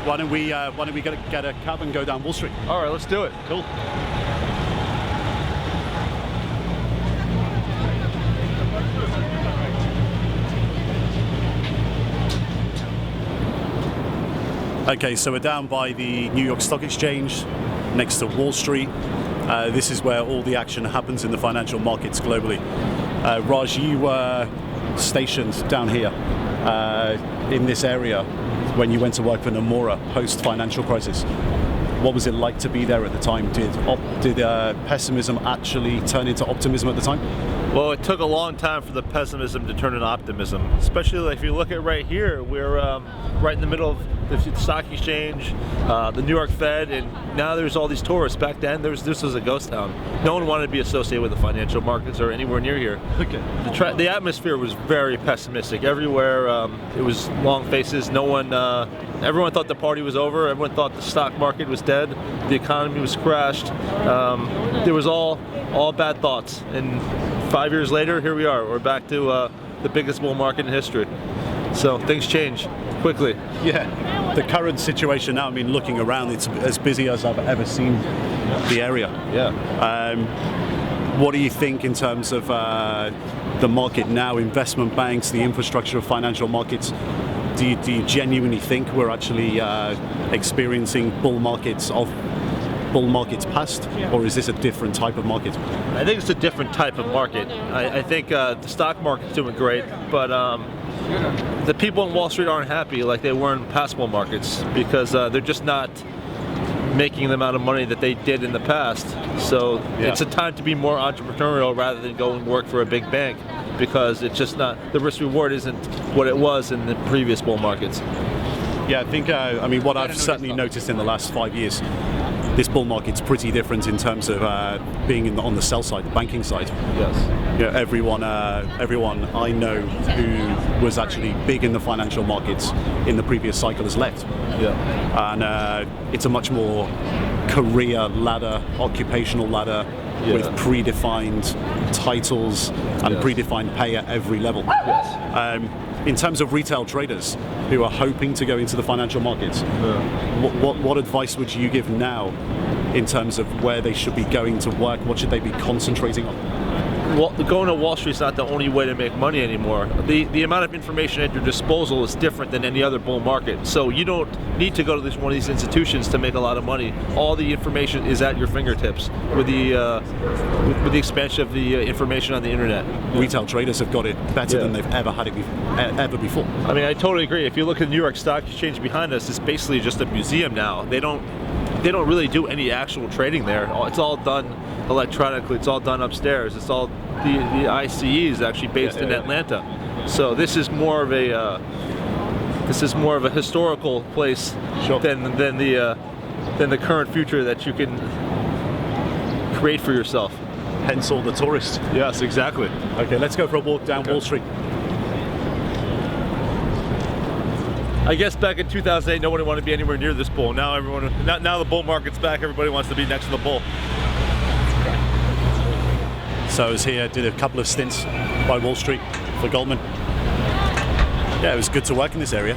Why don't we get a cab and go down Wall Street? All right, let's do it. Cool. Okay, so we're down by the New York Stock Exchange, next to Wall Street. This is where all the action happens in the financial markets globally. Raj, you were stationed down here in this area when you went to work for Nomura post-financial crisis. What was it like to be there at the time? Did pessimism actually turn into optimism at the time? Well, it took a long time for the pessimism to turn into optimism, especially if you look at right here. We're right in the middle of the stock exchange, the New York Fed, and now there's all these tourists. Back then, this was a ghost town. No one wanted to be associated with the financial markets or anywhere near here. Okay. The atmosphere was very pessimistic everywhere. It was long faces. Everyone thought the party was over. Everyone thought the stock market was dead. The economy was crashed. There was all bad thoughts. And 5 years later, here we are. We're back to the biggest bull market in history. So things change quickly. Yeah. The current situation now, I mean, looking around, it's as busy as I've ever seen the area. Yeah. What do you think in terms of the market now, investment banks, the infrastructure of financial markets? Do you genuinely think we're actually experiencing bull markets past, or is this a different type of market? I think it's a different type of market. I think the stock market's doing great, but the people in Wall Street aren't happy like they were in past bull markets because they're just not making the amount of money that they did in the past. So It's a time to be more entrepreneurial rather than go and work for a big bank, because it's just not, the risk reward isn't what it was in the previous bull markets. Yeah, I think, what I've certainly noticed in the last 5 years, this bull market's pretty different in terms of being on the sell side, the banking side. Yes. Yeah, everyone I know who was actually big in the financial markets in the previous cycle has left. Yeah. And it's a much more career ladder, occupational ladder, with predefined titles and predefined pay at every level. Yes. In terms of retail traders who are hoping to go into the financial markets, what advice would you give now in terms of where they should be going to work? What should they be concentrating on? Well, going to Wall Street is not the only way to make money anymore. The amount of information at your disposal is different than any other bull market. So you don't need to go to one of these institutions to make a lot of money. All the information is at your fingertips with the expansion of the information on the internet. Retail traders have got it better than they've ever had it ever before. I mean, I totally agree. If you look at the New York Stock Exchange behind us, it's basically just a museum now. They don't really do any actual trading there. It's all done electronically. It's all done upstairs. It's all the ICE is actually based in Atlanta. So this is more of a historical place than the current future that you can create for yourself. Hence all the tourists. Yes, exactly. Okay, let's go for a walk down Wall Street. I guess back in 2008, nobody wanted to be anywhere near this bull. Now now the bull market's back. Everybody wants to be next to the bull. So I was here, did a couple of stints by Wall Street for Goldman. Yeah, it was good to work in this area.